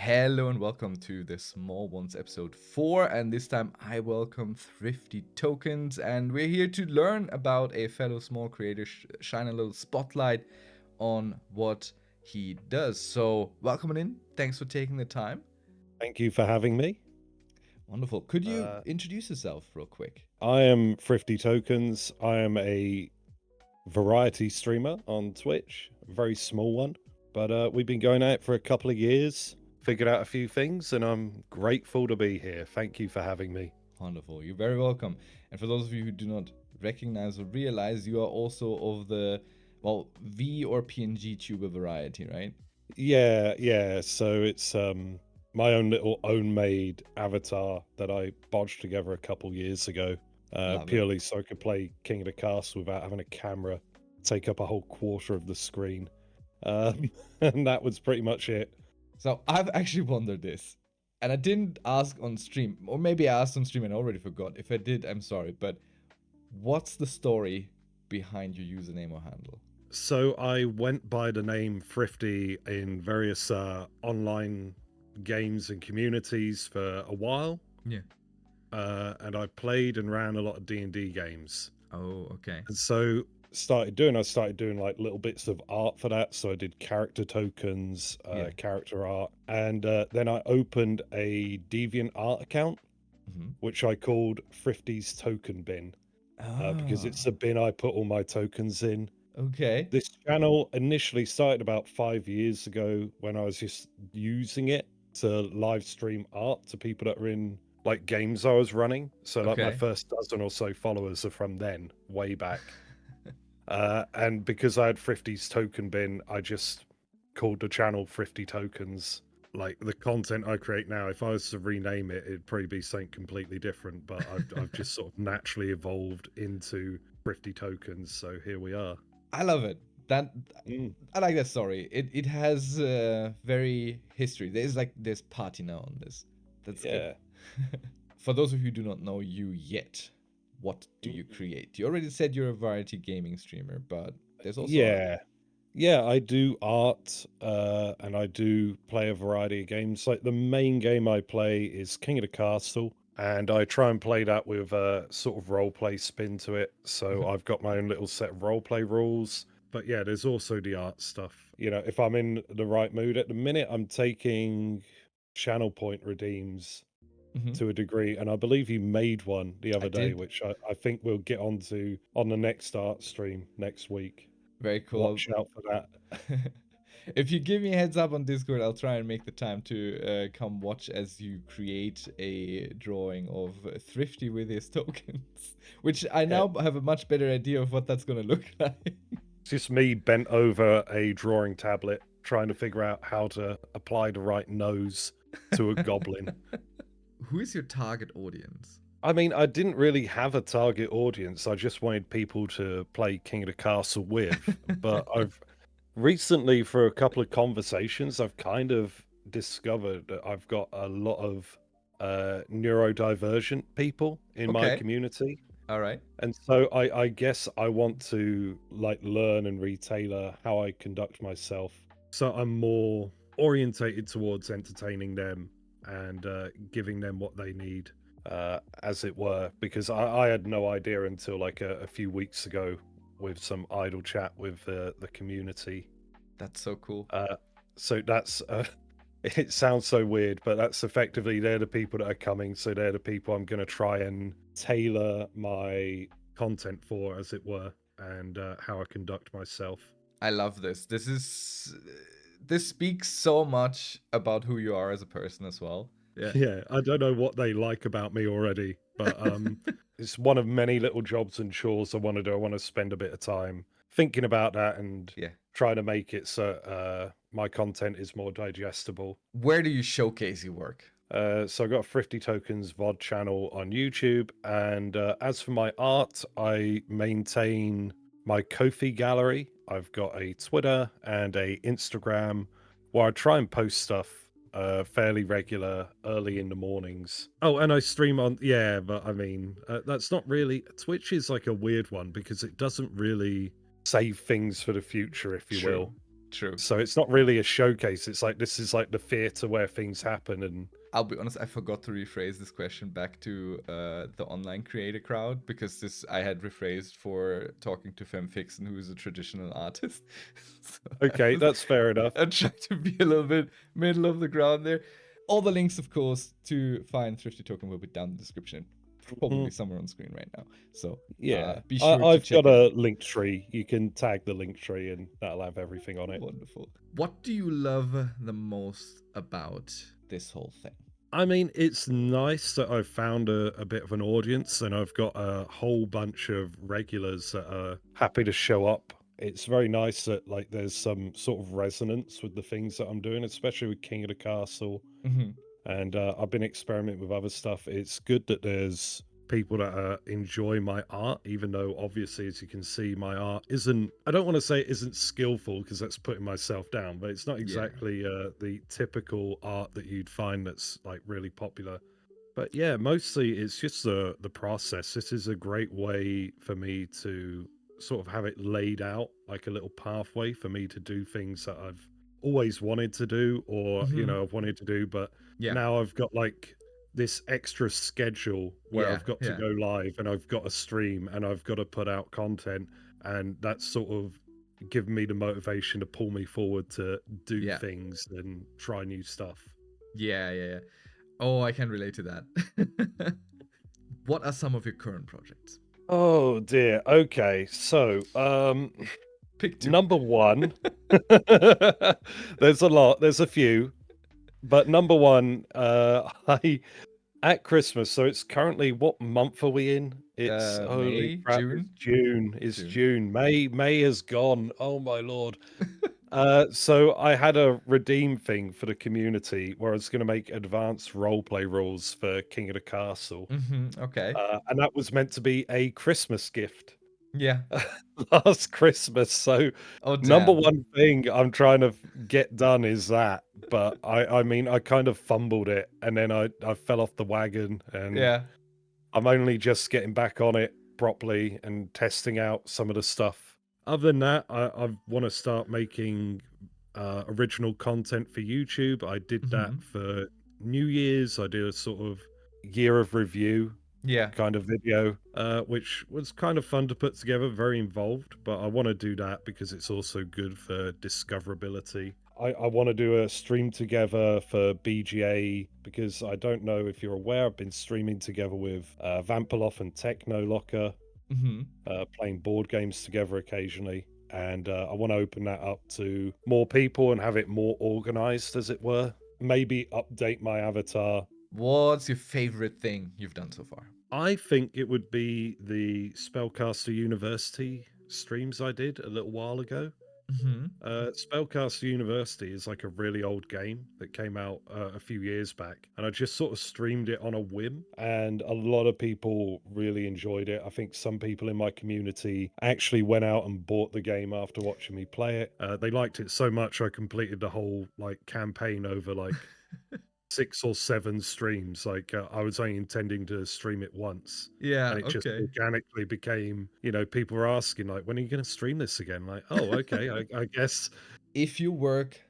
Hello and welcome to the Small Ones episode 4, and this time I welcome ThriftyTokens, and we're here to learn about a fellow small creator, shine a little spotlight on what he does. So welcome in, thanks for taking the time. Thank you for having me. Wonderful. Could you introduce yourself real quick? I am ThriftyTokens. I am a variety streamer on Twitch, a very small one, but we've been going at it for a couple of years, figured out a few things, and I'm grateful to be here. Thank you for having me. Wonderful. You're very welcome. And for those of you who do not recognize or realize, you are also of the, well, V or PNGtuber variety, right? Yeah. So it's my own little own-made avatar that I bodged together a couple years ago, purely so I could play King of the Castle without having a camera take up a whole quarter of the screen. And that was pretty much it. So I've actually wondered this, and I didn't ask on stream, or maybe I asked on stream and I already forgot. If I did, I'm sorry, but what's the story behind your username or handle? So I went by the name Thrifty in various online games and communities for a while. Yeah. And I played and ran a lot of D&D games. Oh, okay. And so I started doing like little bits of art for that. So I did character tokens, character art, and then I opened a DeviantArt account, which I called Thrifty's Token Bin, because it's a bin I put all my tokens in. Okay. This channel initially started about 5 years ago when I was just using it to live stream art to people that were in like games I was running. So like my first dozen or so followers are from then, way back. And because I had Thrifty's Token Bin, I just called the channel Thrifty Tokens. Like the content I create now, if I was to rename it, it'd probably be something completely different. But I've just sort of naturally evolved into Thrifty Tokens. So here we are. I love it. I like that story. It has very history. There's patina on this. That's good. For those of you who do not know you yet, what do you create? You already said you're a variety gaming streamer, but there's also yeah, I do art, and I do play a variety of games. Like the main game I play is King of the Castle, and I try and play that with a sort of role play spin to it. So I've got my own little set of role play rules. But yeah, there's also the art stuff. You know, if I'm in the right mood at the minute, I'm taking channel point redeems to a degree, and I believe you made one the other day, which I think we'll get onto on the next art stream next week. Very cool. Watch out for that. If you give me a heads up on Discord, I'll try and make the time to come watch as you create a drawing of Thrifty with his tokens, which I now have a much better idea of what that's going to look like. It's just me bent over a drawing tablet trying to figure out how to apply the right nose to a goblin. Who is your target audience? I mean, I didn't really have a target audience. I just wanted people to play King of the Castle with. But I've recently, for a couple of conversations, I've kind of discovered that I've got a lot of neurodivergent people in my community. All right. And so I guess I want to like learn and retailor how I conduct myself. So I'm more orientated towards entertaining them and giving them what they need, as it were, because I had no idea until like a few weeks ago with some idle chat with the community. That's so cool. So that's it sounds so weird, but that's effectively they're the people that are coming. So they're the people I'm going to try and tailor my content for, as it were, and how I conduct myself. I love this. This speaks so much about who you are as a person as well. Yeah, I don't know what they like about me already, but it's one of many little jobs and chores I want to do. I want to spend a bit of time thinking about that and trying to make it so my content is more digestible. Where do you showcase your work? So I've got a ThriftyTokens VOD channel on YouTube, and as for my art, I maintain my Ko-fi gallery. I've got a Twitter and a Instagram where I try and post stuff fairly regular early in the mornings. Oh, and I stream on, but I mean, that's not really, Twitch is like a weird one because it doesn't really save things for the future, if you will. True. So it's not really a showcase. It's like this is like the theater where things happen. And I'll be honest, I forgot to rephrase this question back to the online creator crowd, because this I had rephrased for talking to Femfixen, who is a traditional artist. So okay, that's fair enough. I'm trying to be a little bit middle of the ground there. All the links, of course, to find Thrifty Token will be down in the description, probably somewhere on screen right now. So Yeah, be sure to I've check got it a link tree. You can tag the link tree, and that'll have everything on it. Wonderful. What do you love the most about this whole thing? I mean, it's nice that I've found a bit of an audience, and I've got a whole bunch of regulars that are happy to show up. It's very nice that like there's some sort of resonance with the things that I'm doing, especially with King of the Castle. And I've been experimenting with other stuff. It's good that there's people that enjoy my art, even though obviously, as you can see, my art isn't, I don't want to say it isn't skillful, because that's putting myself down, but it's not exactly the typical art that you'd find that's like really popular. But yeah, mostly it's just the process. This is a great way for me to sort of have it laid out, like a little pathway for me to do things that I've always wanted to do, or you know, I've wanted to do, but now I've got like this extra schedule where I've got to go live, and I've got to stream, and I've got to put out content, and that's sort of given me the motivation to pull me forward to do things and try new stuff. Yeah. Oh, I can relate to that. What are some of your current projects? Oh dear. Okay, so Pick two. number one. There's a lot. There's a few, but number one, I at Christmas. So it's currently, what month are we in? It's holy May, crap! June? It's June. It's June. May has gone. Oh my lord. So I had a redeem thing for the community where I was going to make advanced roleplay rules for King of the Castle. Okay. And that was meant to be a Christmas gift. Yeah. Last Christmas. So number one thing I'm trying to get done is that. But I mean, I kind of fumbled it, and then I fell off the wagon, and I'm only just getting back on it properly and testing out some of the stuff. Other than that, I want to start making original content for YouTube. I did that for New Year's. I did a sort of year of review kind of video, which was kind of fun to put together, very involved, but I want to do that because it's also good for discoverability. I want to do a stream together for BGA, because I don't know if you're aware, I've been streaming together with Vampeloth and TheTechnoLocker, playing board games together occasionally, and I want to open that up to more people and have it more organized, as it were. Maybe update my avatar. What's your favorite thing you've done so far? I think it would be the Spellcaster University streams I did a little while ago. Spellcaster University is like a really old game that came out a few years back, and I just sort of streamed it on a whim, and a lot of people really enjoyed it. I think some people in my community actually went out and bought the game after watching me play it. They liked it so much I completed the whole like campaign over like 6 or 7 streams. Like I was only intending to stream it once, and it just organically became, you know, people were asking like, when are you going to stream this again? Like, oh, okay, I guess. If your work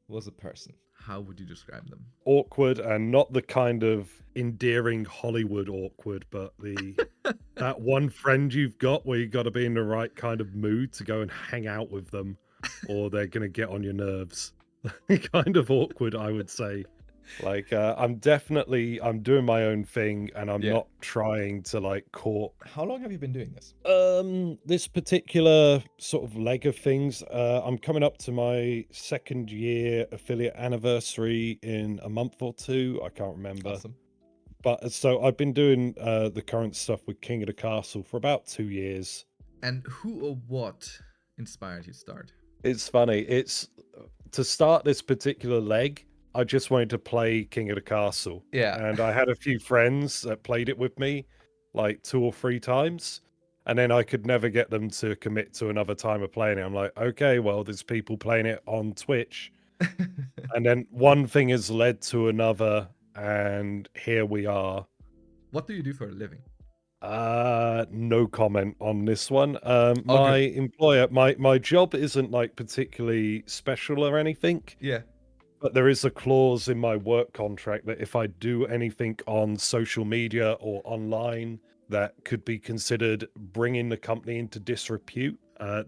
was a person, how would you describe them? Awkward, and not the kind of endearing Hollywood awkward, but the that one friend you've got where you got to be in the right kind of mood to go and hang out with them, or they're going to get on your nerves. Kind of awkward, I would say. Like I'm doing my own thing, and I'm not trying to like court. How long have you been doing this? This particular sort of leg of things, I'm coming up to my 2nd year affiliate anniversary in a month or 2. I can't remember. Awesome. But so I've been doing the current stuff with King of the Castle for about 2 years. And who or what inspired you to start? It's funny. It's to start this particular leg, I just wanted to play King of the Castle. Yeah. And I had a few friends that played it with me like 2 or 3 times. And then I could never get them to commit to another time of playing it. I'm like, okay, well, there's people playing it on Twitch. And then one thing has led to another, and here we are. What do you do for a living? No comment on this one. All My good. employer, my job isn't like particularly special or anything, Yeah. but there is a clause in my work contract that if I do anything on social media or online that could be considered bringing the company into disrepute,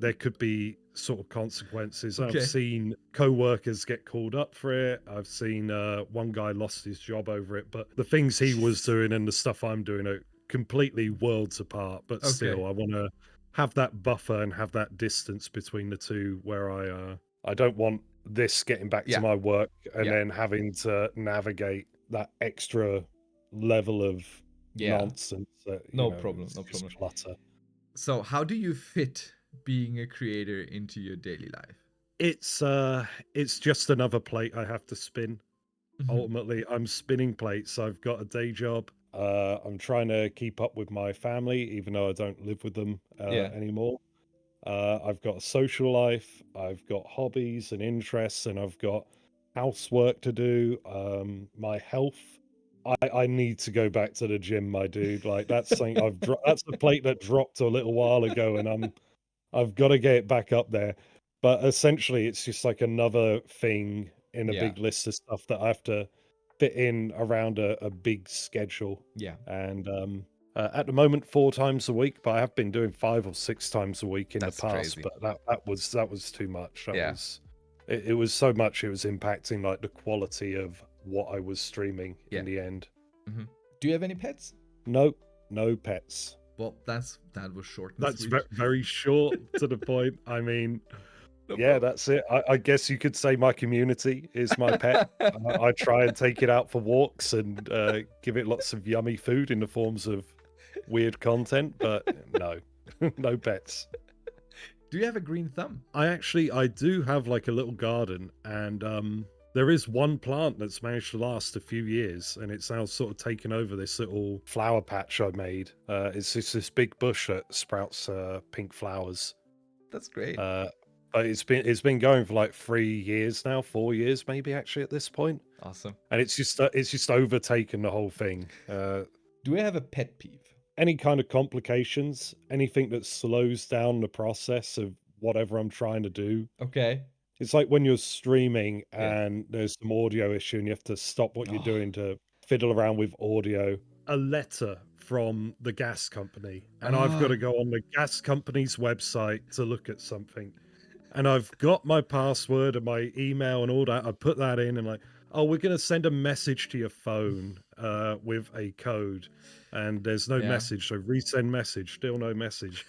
there could be sort of consequences. I've Okay. seen co-workers get called up for it. I've seen one guy lost his job over it, but the things he was doing and the stuff I'm doing are completely worlds apart. But Okay. still, I want to have that buffer and have that distance between the two where I don't want this getting back Yeah. to my work and Yeah. then having to navigate that extra level of Yeah. nonsense that, No problem. No it's just problem. clutter. So, how do you fit being a creator into your daily life? It's just another plate I have to spin. Mhm. Ultimately, I'm spinning plates. I've got a day job. I'm trying to keep up with my family, even though I don't live with them Yeah. anymore. I've got a social life. I've got hobbies and interests, and I've got housework to do. My health. I need to go back to the gym, my dude. Like that's something that's the plate that dropped a little while ago, and I've got to get it back up there. But essentially, it's just like another thing in a Yeah. big list of stuff that I have to fit in around a big schedule. Yeah. And at the moment, 4 times a week, but I have been doing 5 or 6 times a week in That's the past. crazy. But that was too much. Yeah. It was so much. It was impacting like the quality of what I was streaming Yeah. in the end. Mm-hmm. Do you have any pets? No, no pets. Well, that was short and That's sweet. very short to the point. I mean, No yeah, problem. that's it. I guess you could say my community is my pet. I try and take it out for walks and give it lots of yummy food in the forms of weird content, but no, no pets. Do you have a green thumb? I do have like a little garden, and there is one plant that's managed to last a few years, and it's now sort of taken over this little flower patch I made. It's just this big bush that sprouts pink flowers. That's great. But it's been going for like 3 years now, 4 years maybe actually at this point, Awesome. and it's just overtaken the whole thing. Do I have a pet peeve? Any kind of complications, anything that slows down the process of whatever I'm trying to do. Okay. It's like when you're streaming Yeah. and there's some audio issue and you have to stop what you're Oh. doing to fiddle around with audio. A letter from the gas company, and I've got to go on the gas company's website to look at something. And I've got my password and my email and all that. I put that in and like, oh, we're going to send a message to your phone with a code. And there's no Yeah. message. So resend message, still no message.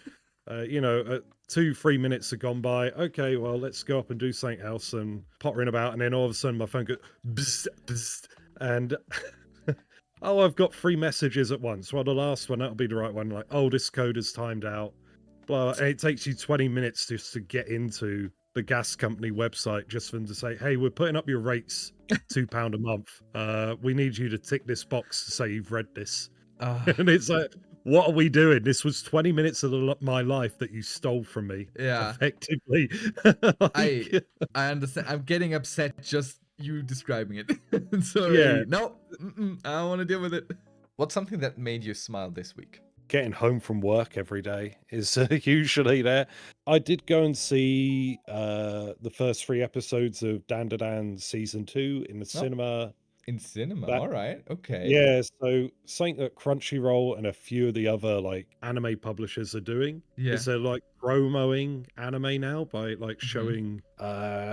2-3 minutes have gone by. Okay, well, let's go up and do something else and pottering about. And then all of a sudden my phone goes, bzz, bzz, and oh, I've got 3 messages at once. Well, the last one, that'll be the right one. Like, oh, this code is timed out. Blah, and it takes you 20 minutes just to get into the gas company website just for them to say, hey, we're putting up your rates £2 a month. We need you to tick this box to say you've read this. And it's like, what are we doing? This was 20 minutes of my life that you stole from me. Yeah. Effectively. I understand. I'm getting upset just you describing it. Sorry. Yeah. No, I don't want to deal with it. What's something that made you smile this week? Getting home from work every day is usually there. I did go and see the first 3 episodes of Dan season 2 in the cinema. In cinema, That all right, okay. Yeah, so something that Crunchyroll and a few of the other like anime publishers are doing is they're like promoing anime now by like showing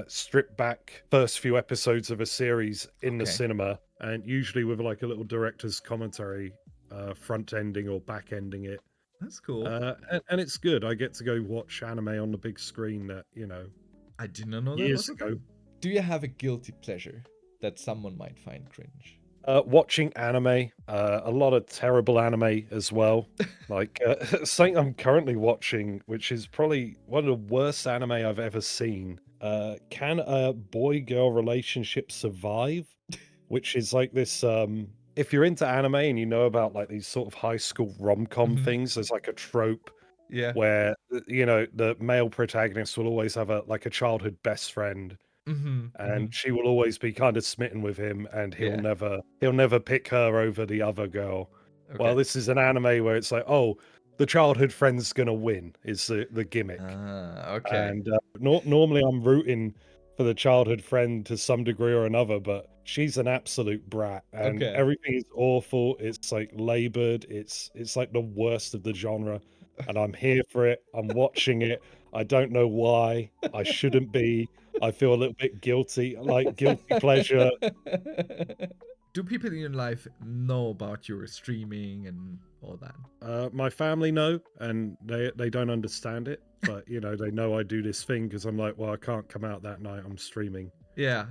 stripped back first few episodes of a series in the cinema, and usually with like a little director's commentary front ending or back ending it. That's cool. And it's good. I get to go watch anime on the big screen that, I did not know that years was ago. Do you have a guilty pleasure that someone might find cringe? Watching anime, a lot of terrible anime as well. Like something I'm currently watching, which is probably one of the worst anime I've ever seen. Can a boy-girl relationship survive? Which is like this. If you're into anime and you know about like these sort of high school rom-com things, there's like a trope where the male protagonist will always have a childhood best friend. And she will always be kind of smitten with him, and he'll never pick her over the other girl. Well, this is an anime where it's like, oh, the childhood friend's gonna win is the gimmick. Okay. And normally I'm rooting for the childhood friend to some degree or another, but she's an absolute brat, and Okay. everything is awful. It's like labored. It's like the worst of the genre, and I'm here for it. I'm watching it. I don't know why. I shouldn't be. I feel a little bit guilty, like guilty pleasure. Do people in your life know about your streaming and all that? My family know, and they don't understand it, but you know they know I do this thing because I'm like, well, I can't come out that night. I'm streaming. Yeah.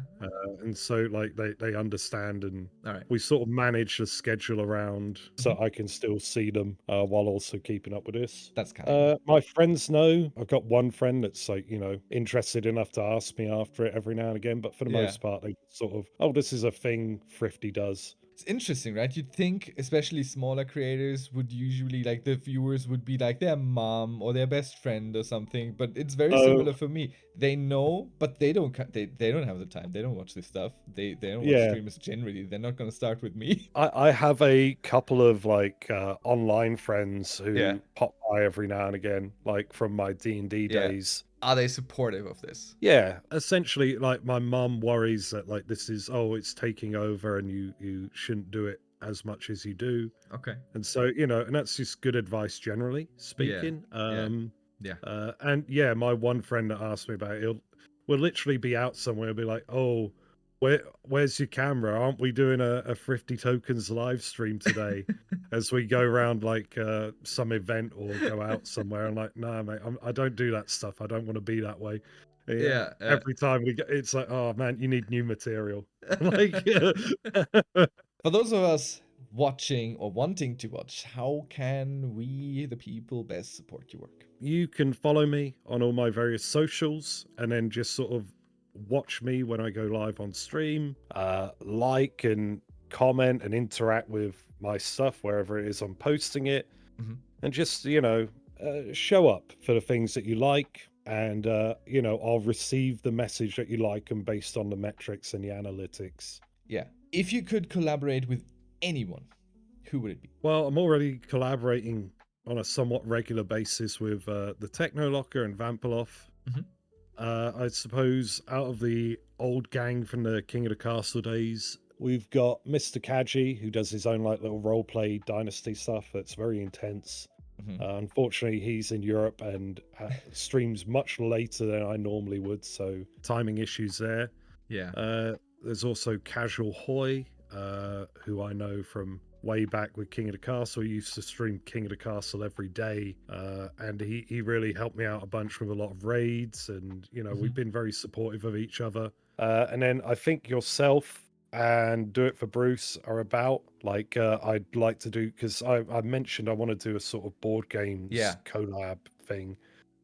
And so like they understand, and All right. we sort of manage the schedule around so Mhm. I can still see them while also keeping up with this. That's kind. My friends know. I've got one friend that's like, you know, interested enough to ask me after it every now and again, but for the Yeah. most part they sort of, oh, this is a thing Thrifty does. It's interesting, right? You'd think, especially smaller creators, would usually like the viewers would be like their mom or their best friend or something. But it's very So similar for me. They know, but they don't. They don't have the time. They don't watch this stuff. They don't watch yeah, streamers generally. They're not gonna start with me. I have a couple of like online friends Yeah. who pop by every now and again, like from my D&D Yeah. days. Are they supportive of this? Yeah, essentially, like my mum worries that like this is, oh, it's taking over and you shouldn't do it as much as you do. Okay. And so, you know, and that's just good advice generally Yeah. speaking. Yeah. Yeah. And yeah, my one friend that asked me about it, we'll literally be out somewhere and be like, oh, where's your camera? Aren't we doing a ThriftyTokens live stream today? As we go around like some event or go out somewhere. I'm like, nah, mate, I don't do that stuff. I don't want to be that way. Yeah, Yeah. every time we get, it's like, oh man, you need new material. Like, For those of us watching or wanting to watch, how can we, the people, best support your work? you can follow me on all my various socials and then just sort of watch me when I go live on stream, like and comment and interact with my stuff wherever it is I'm posting it, Mhm. and just, you know, show up for the things that you like. And, you know, I'll receive the message that you like and based on the metrics and the analytics. Yeah. If you could collaborate with anyone, who would it be? Well, I'm already collaborating on a somewhat regular basis with TheTechnoLocker and Vampeloth. Mhm. I suppose out of the old gang from the King of the Castle days, we've got MrKaji, who does his own like little roleplay dynasty stuff that's very intense. Mhm. Unfortunately, he's in Europe and streams much later than I normally would, so timing issues there. Yeah. There's also casualhoy, who I know from way back with King of the Castle. He used to stream King of the Castle every day, and he really helped me out a bunch with a lot of raids, and you know, we've Mhm. been very supportive of each other. And then I think yourself and Do It for Bruce are about, like, I'd like to do, because I mentioned I want to do a sort of board games Yeah. collab thing.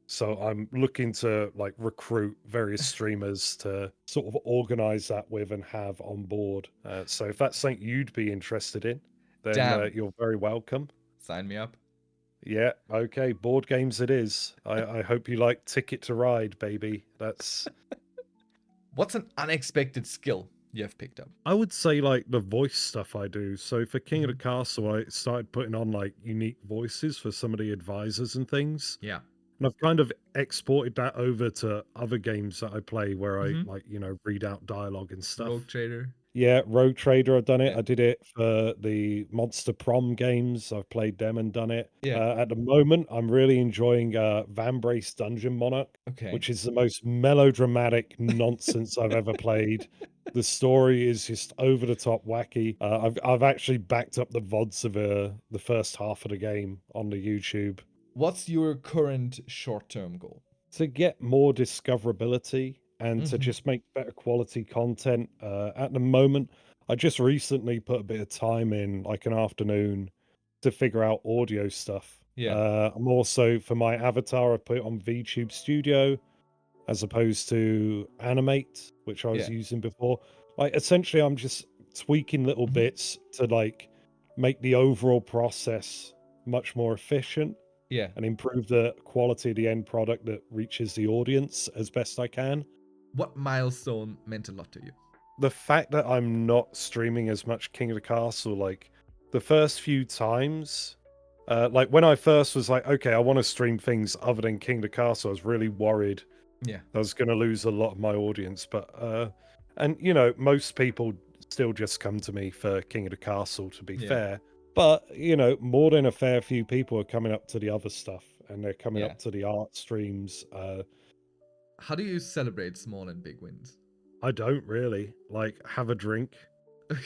So I'm looking to like recruit various streamers to sort of organize that with and have on board. So if that's something you'd be interested in, then Damn. you're very welcome. Sign me up. Yeah, okay, board games it is. I hope you like Ticket to Ride, baby. That's, What's an unexpected skill you have picked up? I would say like the voice stuff I do. So for King of the Mhm. Castle, I started putting on like unique voices for some of the advisors and things. Yeah. And I've kind of exported that over to other games that I play where I Mhm. like, you know, read out dialogue and stuff. Rogue Trader. Yeah, Rogue Trader, I've done it. Yeah. I did it for the Monster Prom games. I've played them and done it. Yeah. At the moment, I'm really enjoying Vambrace Dungeon Monarch, Okay. which is the most melodramatic nonsense I've ever played. The story is just over the top wacky. I've actually backed up the VODs of the first half of the game on the YouTube. What's your current short-term goal? To get more discoverability and to Mhm. just make better quality content. At the moment, I just recently put a bit of time in, like an afternoon, to figure out audio stuff. Yeah. I'm also, for my avatar, I put it on VTube Studio as opposed to Animate, which I was Yeah. using before. Like, essentially, I'm just tweaking little Mhm. bits to like make the overall process much more efficient Yeah. and improve the quality of the end product that reaches the audience as best I can. What milestone meant a lot to you? The fact that I'm not streaming as much King of the Castle, like the first few times, like when I first was like, okay, I want to stream things other than King of the Castle, I was really worried Yeah. I was going to lose a lot of my audience. But and you know, most people still just come to me for King of the Castle, to be fair. But you know, more than a fair few people are coming up to the other stuff, and they're coming up to the art streams. How do you celebrate small and big wins? I don't really like have a drink.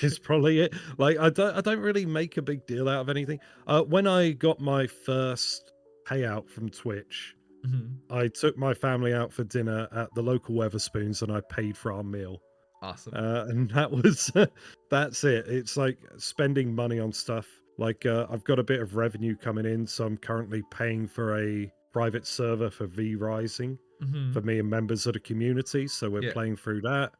Is probably it. Like I don't really make a big deal out of anything. When I got my first payout from Twitch, I took my family out for dinner at the local Weatherspoons and I paid for our meal. Awesome. And that was that's it. It's like spending money on stuff. Like I've got a bit of revenue coming in, so I'm currently paying for a private server for V Rising for me and members of the community. So we're playing through that.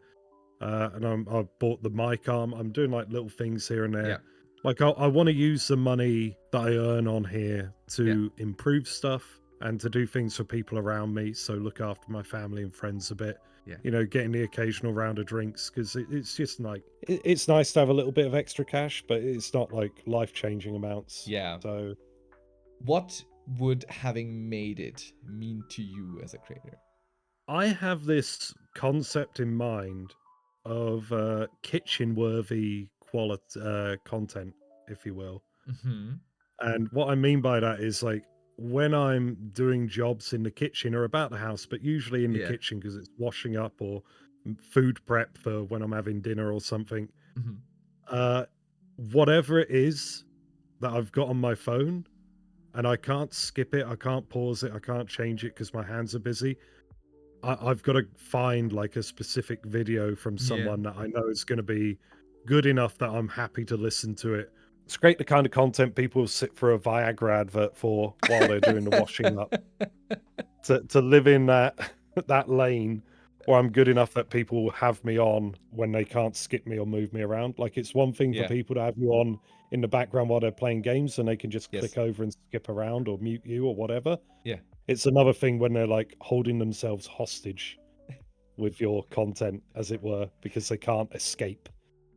And I've bought the mic arm. I'm doing like little things here and there. Like I want to use the money that I earn on here to improve stuff and to do things for people around me. So look after my family and friends a bit. You know, getting the occasional round of drinks because it's just like it's nice to have a little bit of extra cash, but it's not like life-changing amounts. Yeah. So, what would having made it mean to you as a creator? I have this concept in mind of kitchen-worthy quality content, if you will. And what I mean by that is like when I'm doing jobs in the kitchen or about the house, but usually in the kitchen because it's washing up or food prep for when I'm having dinner or something. Whatever it is that I've got on my phone, and I can't skip it, I can't pause it, I can't change it because my hands are busy. I've got to find like a specific video from someone that I know is going to be good enough that I'm happy to listen to it. It's great the kind of content people sit for a Viagra advert for while they're doing the washing up. To live in that lane, or I'm good enough that people will have me on when they can't skip me or move me around. Like it's one thing for people to have you on in the background while they're playing games and they can just click over and skip around or mute you or whatever. It's another thing when they're like holding themselves hostage with your content, as it were, because they can't escape.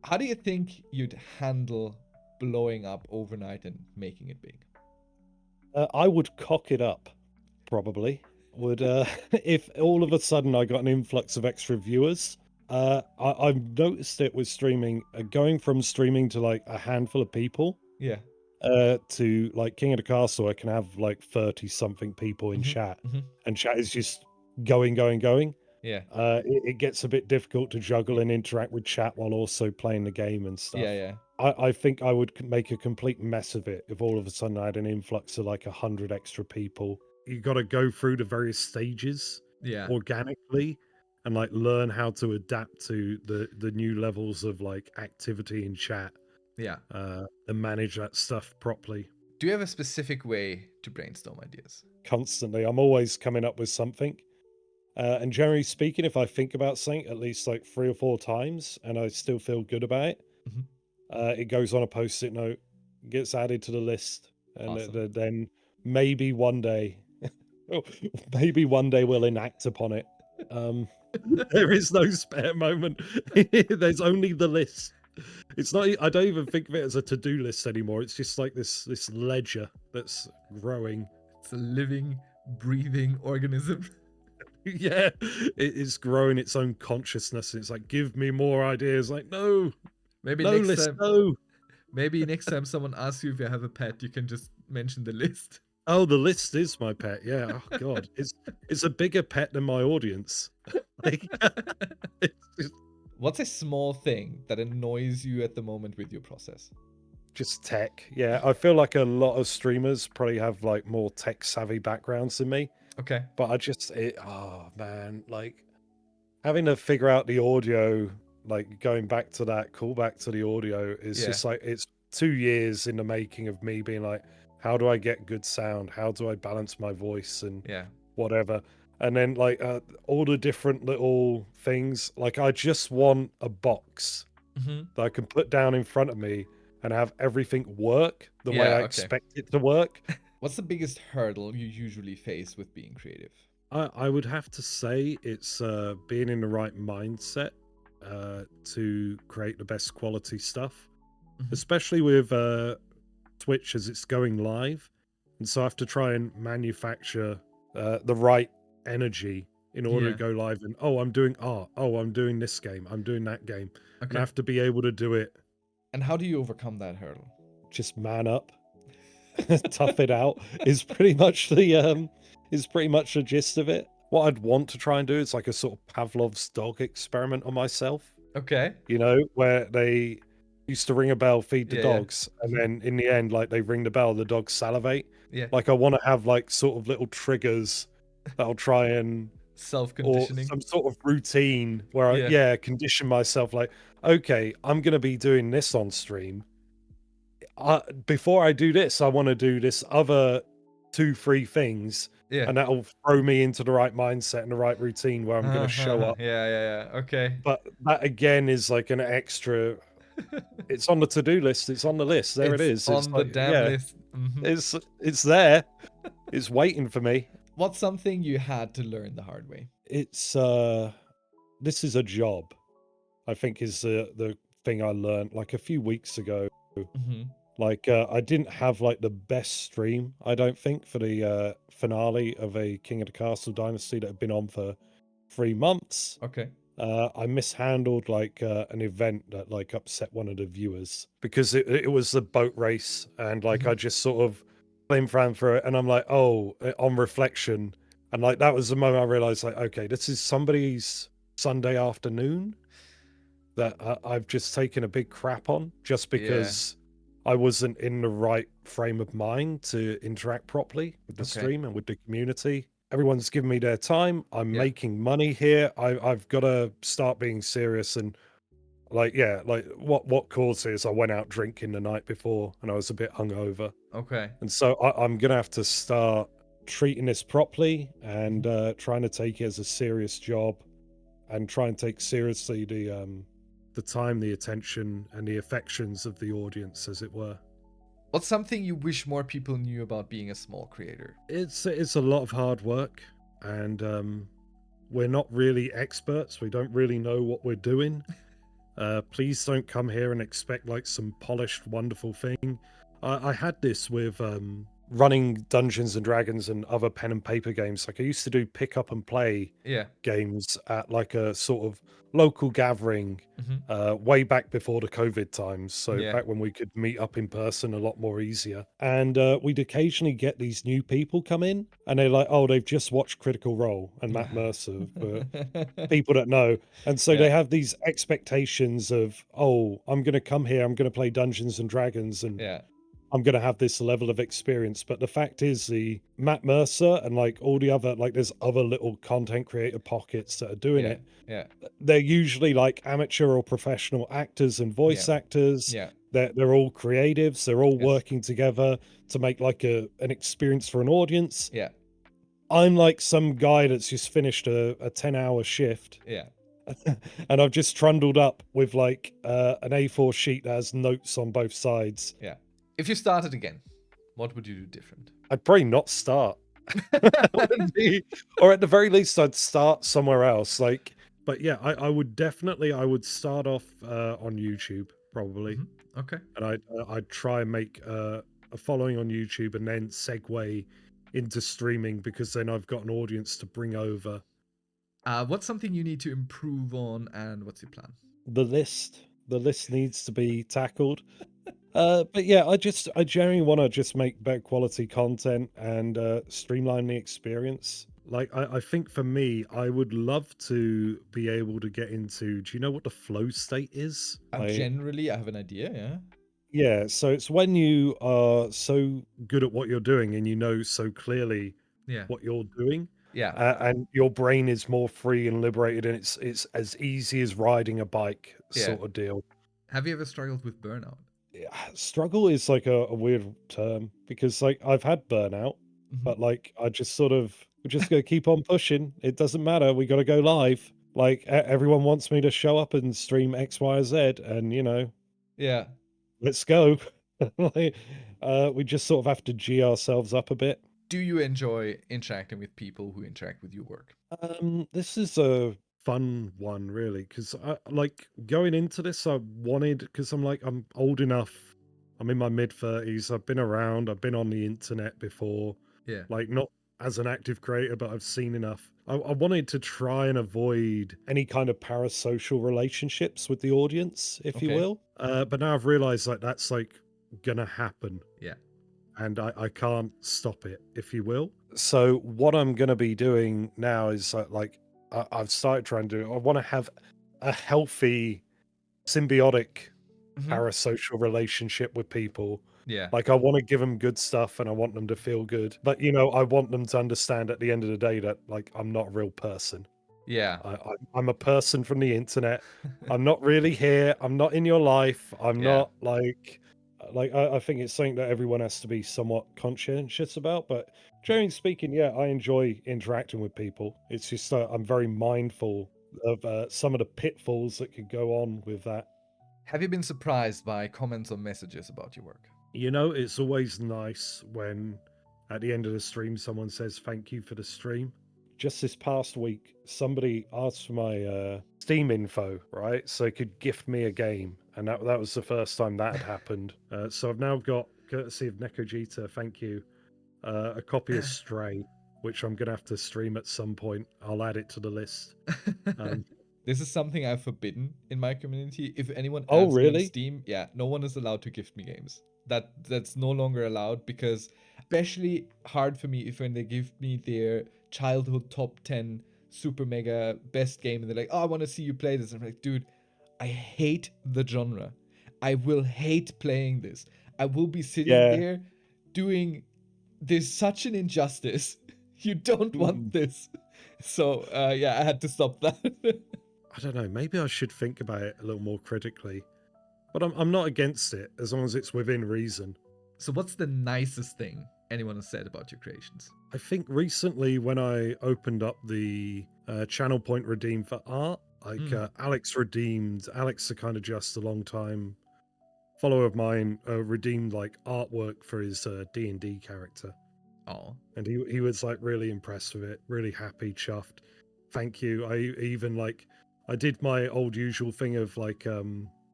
How do you think you'd handle blowing up overnight and making it big? I would cock it up, probably. Would if all of a sudden I got an influx of extra viewers. I've noticed it with streaming, going from streaming to like a handful of people. To like King of the Castle, I can have like 30 something people in chat, and chat is just going. It gets a bit difficult to juggle and interact with chat while also playing the game and stuff. I think I would make a complete mess of it if all of a sudden I had an influx of like 100 extra people. You got to go through the various stages organically and like learn how to adapt to the new levels of like activity in chat. And manage that stuff properly. Do you have a specific way to brainstorm ideas? Constantly. I'm always coming up with something. And generally speaking, if I think about something at least like 3 or 4 times and I still feel good about it, it goes on a post-it note, gets added to the list, and then maybe one day, we'll enact upon it. There is no spare moment. There's only the list. It's not. I don't even think of it as a to-do list anymore. It's just like this ledger that's growing. It's a living, breathing organism. Yeah, it is growing its own consciousness. It's like, give me more ideas. Like, no, maybe no next list, time. no. Maybe next time someone asks you if you have a pet, you can just mention the list. Oh, the list is my pet. Yeah. Oh God, it's a bigger pet than my audience. Like, What's a small thing that annoys you at the moment with your process? Just tech. Yeah, I feel like a lot of streamers probably have like more tech savvy backgrounds than me. Okay. But oh man, like having to figure out the audio, like going back to that callback to the audio is just like, it's 2 years in the making of me being like, how do I get good sound? How do I balance my voice and whatever? And then like all the different little things, like I just want a box that I can put down in front of me and have everything work the way I expect it to work. What's the biggest hurdle you usually face with being creative? I would have to say it's being in the right mindset to create the best quality stuff. especially with Twitch as it's going live. And so I have to try and manufacture the right energy in order to go live. And I'm doing art. I'm doing this game. I'm doing that game. Okay. And I have to be able to do it. And how do you overcome that hurdle? Just man up, tough it out is pretty much the gist of it. What I'd want to try and do is like a sort of Pavlov's dog experiment on myself. Okay. You know, where they used to ring a bell, feed the dogs, and then in the end, like they ring the bell, the dogs salivate. Yeah. Like I want to have like sort of little triggers that'll try and self-conditioning, or some sort of routine where I condition myself. Like, okay, I'm gonna be doing this on stream. Before I do this, I want to do this other 2-3 things. Yeah. And that'll throw me into the right mindset and the right routine where I'm going to show up. Yeah. Okay. But that again is like an extra. It's on the to-do list. It's on the list. There it is. It's on the damn list. It's there. It's waiting for me. What's something you had to learn the hard way? It's this is a job, I think, is the thing I learned like a few weeks ago. Like I didn't have like the best stream, I don't think, for the finale of a King of the Castle Dynasty that had been on for 3 months. Okay. I mishandled like an event that like upset one of the viewers because it was the boat race, and like I just sort of ran for it, and I'm like, on reflection, and like that was the moment I realized, like, okay, this is somebody's Sunday afternoon that I've just taken a big crap on just because I wasn't in the right frame of mind to interact properly with the stream and with the community. Everyone's giving me their time. I'm making money here. I've got to start being serious. And like, what caused it is I went out drinking the night before and I was a bit hungover. Okay. And so I'm going to have to start treating this properly and trying to take it as a serious job and try and take seriously the time, the attention, and the affections of the audience, as it were. What's something you wish more people knew about being a small creator? It's a lot of hard work, and we're not really experts. We don't really know what we're doing. Please don't come here and expect like some polished, wonderful thing. I had this with running Dungeons and Dragons and other pen and paper games. Like I used to do pick up and play games at like a sort of local gathering way back before the COVID times. So back when we could meet up in person a lot more easier. And we'd occasionally get these new people come in and they're like, they've just watched Critical Role and Matt Mercer for people that know. And so they have these expectations of, I'm going to come here, I'm going to play Dungeons and Dragons and I'm going to have this level of experience. But the fact is, the Matt Mercer and like all the other, like there's other little content creator pockets that are doing it. They're usually like amateur or professional actors and voice actors. They're all creatives. They're all working together to make like an experience for an audience. I'm like some guy that's just finished a 10-hour shift. And I've just trundled up with like an A4 sheet that has notes on both sides. If you started again, what would you do different? I'd probably not start. Or at the very least, I'd start somewhere else. Like, but yeah, I would start off on YouTube, probably. Okay. And I'd try and make a following on YouTube and then segue into streaming, because then I've got an audience to bring over. What's something you need to improve on, and what's your plan? The list needs to be tackled. But yeah, I genuinely want to just make better quality content and streamline the experience. Like, I think for me, I would love to be able to get into, do you know what the flow state is? Generally, I have an idea, Yeah, so it's when you are so good at what you're doing and you know so clearly what you're doing. And your brain is more free and liberated, and it's as easy as riding a bike sort of deal. Have you ever struggled with burnout? Struggle is like a weird term, because like I've had burnout, but like I just sort of, we're just gonna keep on pushing. It doesn't matter. We got to go live. Like everyone wants me to show up and stream X, Y, or Z, and you know, let's go. Like, we just sort of have to G ourselves up a bit. Do you enjoy interacting with people who interact with your work? This is a fun one, really, because like going into this, I wanted, because I'm old enough. I'm in my mid-30s. I've been around. I've been on the internet before. Yeah. Like, not as an active creator, but I've seen enough. I wanted to try and avoid any kind of parasocial relationships with the audience, if you Okay. will. But now I've realized like that's like gonna happen. Yeah. And I can't stop it, if you will. So what I'm gonna be doing now is I've started trying to do. I want to have a healthy, symbiotic, parasocial relationship with people. Yeah. Like I want to give them good stuff and I want them to feel good. But I want them to understand at the end of the day that like I'm not a real person. Yeah. I'm a person from the internet. I'm not really here. I'm not in your life. I'm Yeah. not I think it's something that everyone has to be somewhat conscientious about. But generally speaking, yeah, I enjoy interacting with people. It's just I'm very mindful of some of the pitfalls that could go on with that. Have you been surprised by comments or messages about your work? It's always nice when at the end of the stream someone says thank you for the stream. Just this past week, somebody asked for my Steam info, right? So they could gift me a game. And that was the first time that had happened. So I've now got, courtesy of MrKaji, thank you, a copy of Stray, which I'm going to have to stream at some point. I'll add it to the list. This is something I've forbidden in my community. If anyone Oh, adds me on really? Steam, yeah, no one is allowed to gift me games. That's no longer allowed, because especially hard for me if when they give me their childhood top 10 super mega best game and they're like, oh, I want to see you play this. I'm like, dude, I hate the genre. I will hate playing this. I will be sitting there doing this such an injustice. You don't want this. So yeah, I had to stop that. I don't know. Maybe I should think about it a little more critically. But I'm not against it as long as it's within reason. So what's the nicest thing anyone has said about your creations? I think recently when I opened up the channel point redeem for art, like Alex, the kind of just a long time follower of mine, redeemed like artwork for his D&D character. Oh. And he was like really impressed with it, really happy, chuffed. Thank you. I even I did my old usual thing of like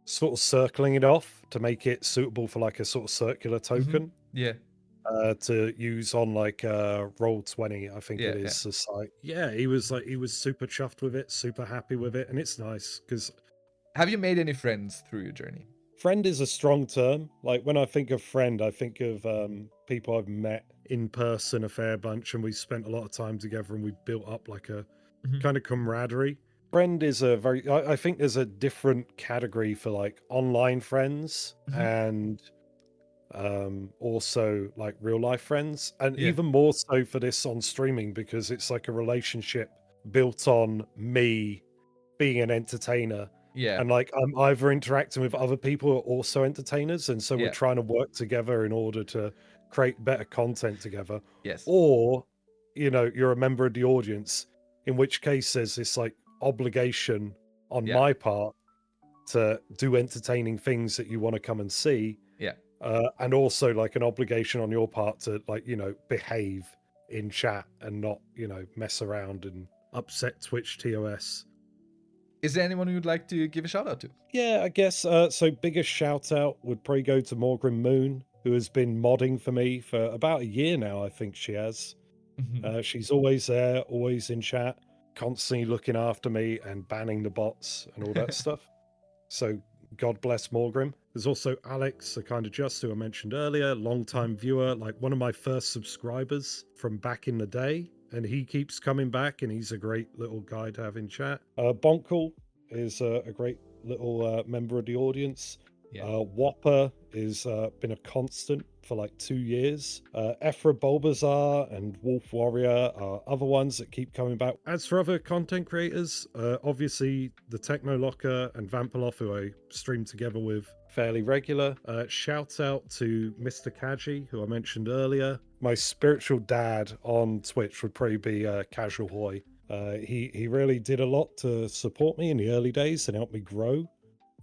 sort of circling it off to make it suitable for like a sort of circular token. Yeah. To use on like Roll20, I think it is the site. Yeah, he was super chuffed with it, super happy with it, and it's nice because. Have you made any friends through your journey? Friend is a strong term. Like when I think of friend, I think of people I've met in person a fair bunch, and we spent a lot of time together, and we built up like a kind of camaraderie. Friend is a very. I think there's a different category for like online friends and also like real life friends, and even more so for this on streaming because it's like a relationship built on me being an entertainer. Yeah. And like I'm either interacting with other people who are also entertainers, and so we're trying to work together in order to create better content together. Yes. Or, you're a member of the audience, in which case there's this like obligation on my part to do entertaining things that you want to come and see. Yeah. And also like an obligation on your part to like, behave in chat and not, mess around and upset Twitch TOS. Is there anyone you'd like to give a shout out to? Yeah, I guess so. Biggest shout out would probably go to Morgan Moon, who has been modding for me for about a year now. I think she has. She's always there, always in chat, constantly looking after me and banning the bots and all that stuff. So God bless Morgrim. There's also Alex, the kind of just who I mentioned earlier, long-time viewer, like one of my first subscribers from back in the day. And he keeps coming back, and he's a great little guy to have in chat. Bonkle is a great little member of the audience. Whopper is been a constant for like 2 years. Ephra Bulbazar and Wolf Warrior are other ones that keep coming back. As for other content creators, obviously TheTechnoLocker and Vampeloth, who I stream together with fairly regular. Shout out to MrKaji, who I mentioned earlier. My spiritual dad on Twitch would probably be casualhoy. He really did a lot to support me in the early days and help me grow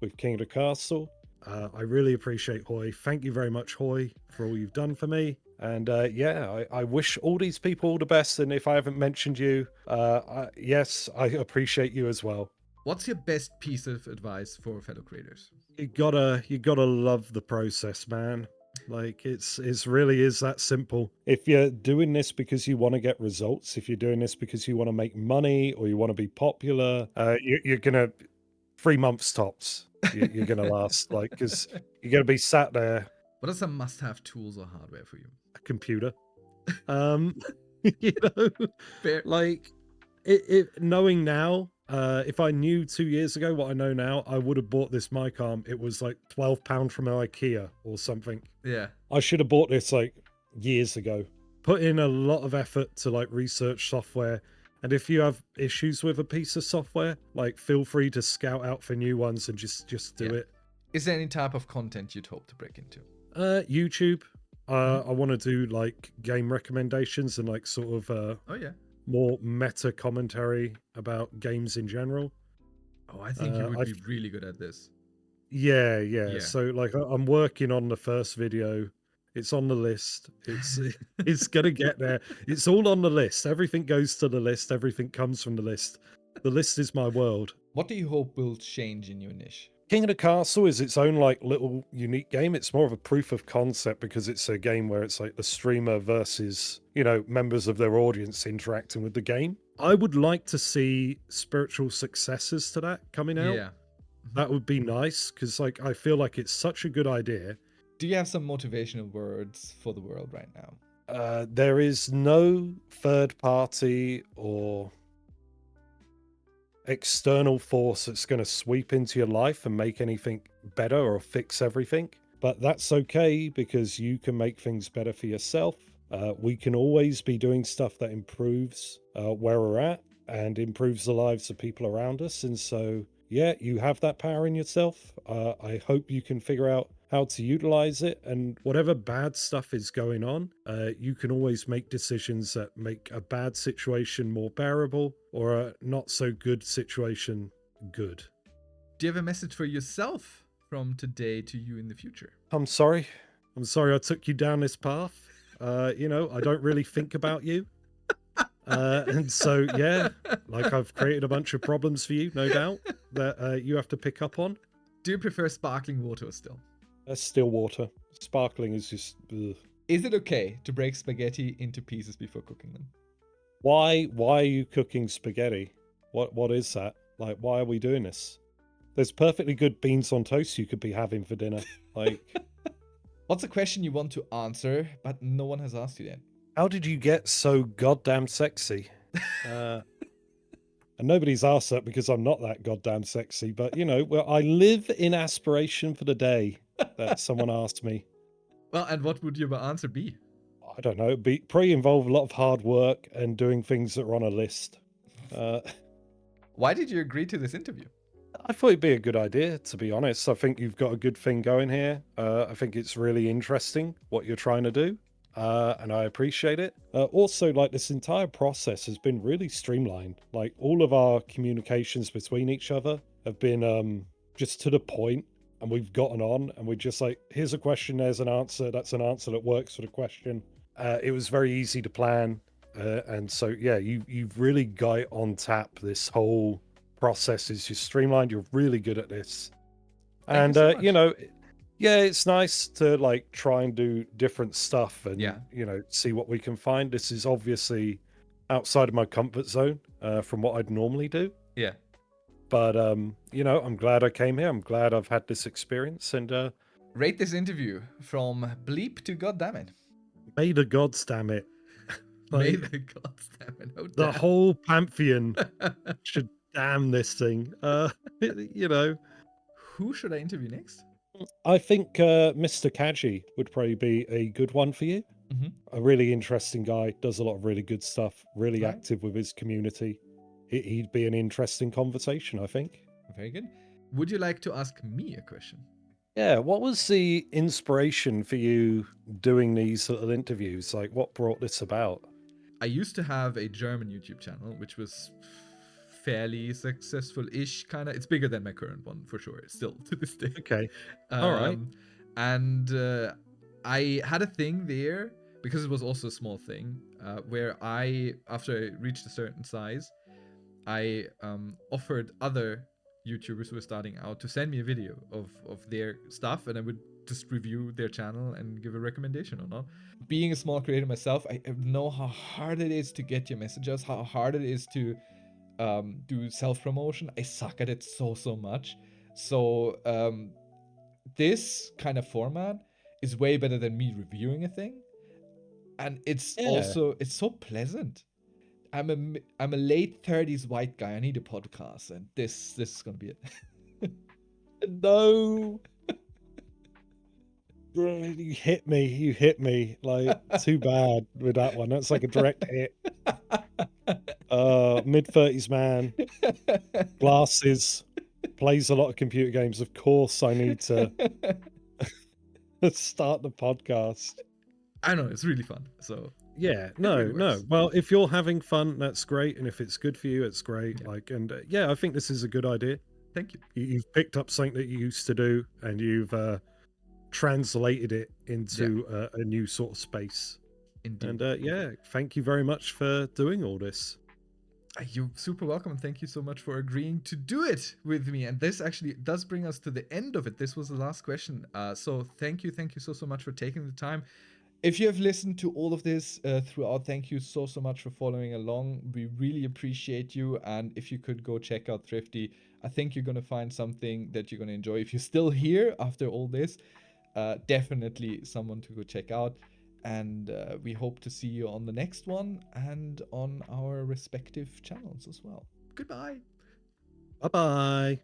with King of the Castle. I really appreciate Hoy. Thank you very much, Hoy, for all you've done for me. And yeah, I wish all these people all the best. And if I haven't mentioned you, yes, I appreciate you as well. What's your best piece of advice for fellow creators? You gotta love the process, man. Like it's really is that simple. If you're doing this because you want to get results, if you're doing this because you want to make money or you want to be popular, you're gonna 3 months tops. You're gonna last, like, because you're gonna be sat there. What are some must-have tools or hardware for you? A computer. You know, Fair. like knowing now, if I knew 2 years ago what I know now, I would have bought this mic arm. It was like £12 from IKEA or something. Yeah. I should have bought this like years ago. Put in a lot of effort to like research software. And if you have issues with a piece of software, like feel free to scout out for new ones and just do it. Is there any type of content you'd hope to break into? YouTube. I want to do like game recommendations and like sort of more meta commentary about games in general. Oh, I think you would be really good at this. Yeah. So like I'm working on the first video. It's on the list. It's gonna get there. It's all on the list. Everything goes to the list. Everything comes from the list. The list is my world. What do you hope will change in your niche? King of the Castle is its own like little unique game. It's more of a proof of concept because it's a game where it's like the streamer versus, you know, members of their audience interacting with the game. I would like to see spiritual successors to that coming out. Yeah. That would be nice because like I feel like it's such a good idea. Do you have some motivational words for the world right now? There is no third party or external force that's going to sweep into your life and make anything better or fix everything. But that's okay because you can make things better for yourself. We can always be doing stuff that improves where we're at and improves the lives of people around us. And so, yeah, you have that power in yourself. I hope you can figure out how to utilize it, and whatever bad stuff is going on, you can always make decisions that make a bad situation more bearable or a not so good situation good. Do you have a message for yourself from today to you in the future? I'm sorry I took you down this path. You know, I don't really think about you. And so, yeah, like I've created a bunch of problems for you, no doubt, that you have to pick up on. Do you prefer sparkling water still? Still water. Sparkling is just... ugh. Is it okay to break spaghetti into pieces before cooking them? Why are you cooking spaghetti? What is that? Like, why are we doing this? There's perfectly good beans on toast you could be having for dinner. Like, what's a question you want to answer, but no one has asked you yet? How did you get so goddamn sexy? And nobody's asked that because I'm not that goddamn sexy, but you know, well, I live in aspiration for the day that someone asked me. Well, and what would your answer be? I don't know. It'd probably involve a lot of hard work and doing things that are on a list. Why did you agree to this interview? I thought it'd be a good idea, to be honest. I think you've got a good thing going here. I think it's really interesting what you're trying to do. And I appreciate it. Also, like, this entire process has been really streamlined. Like, all of our communications between each other have been just to the point, and we've gotten on, and we're just like, here's a question, there's an answer, that's an answer that works for the question. It was very easy to plan, and so yeah, you've really got it on tap. This whole process is just streamlined. You're really good at this. Thank you so much. You know, yeah, it's nice to like try and do different stuff and you know, see what we can find. This is obviously outside of my comfort zone from what I'd normally do. Yeah. But you know, I'm glad I came here. I'm glad I've had this experience. And rate this interview from bleep to goddammit. May the gods damn it. May the gods damn it. Oh, the whole pantheon should damn this thing. You know. Who should I interview next? I think MrKaji would probably be a good one for you. Mm-hmm. A really interesting guy, does a lot of really good stuff, really active with his community. He'd be an interesting conversation, I think. Very good. Would you like to ask me a question? Yeah, what was the inspiration for you doing these little interviews? Like, what brought this about? I used to have a German YouTube channel, which was fairly successful-ish, kind of. It's bigger than my current one, for sure, still, to this day. Okay. All right. And I had a thing there because it was also a small thing, where after I reached a certain size, I offered other YouTubers who were starting out to send me a video of their stuff, and I would just review their channel and give a recommendation or not. Being a small creator myself, I know how hard it is to get your messages, how hard it is to do self-promotion. I suck at it so much. So this kind of format is way better than me reviewing a thing, and it's also it's so pleasant. I'm a late 30s white guy. I need a podcast, and this is gonna be it. No. You hit me like too bad with that one. That's like a direct hit. Mid-30s man, glasses, plays a lot of computer games. Of course I need to start the podcast. I know, it's really fun. So yeah, really no. Well, if you're having fun, that's great, and if it's good for you, it's great. Like, and I think this is a good idea. Thank you. You've picked up something that you used to do, and you've translated it into a new sort of space. Indeed. And thank you very much for doing all this. You're super welcome, and thank you so much for agreeing to do it with me. And this actually does bring us to the end of it. This was the last question. So thank you so much for taking the time. If you have listened to all of this throughout, thank you so much for following along. We really appreciate you. And if you could go check out Thrifty, I think you're going to find something that you're going to enjoy. If you're still here after all this, definitely someone to go check out. And we hope to see you on the next one and on our respective channels as well. Goodbye. Bye-bye.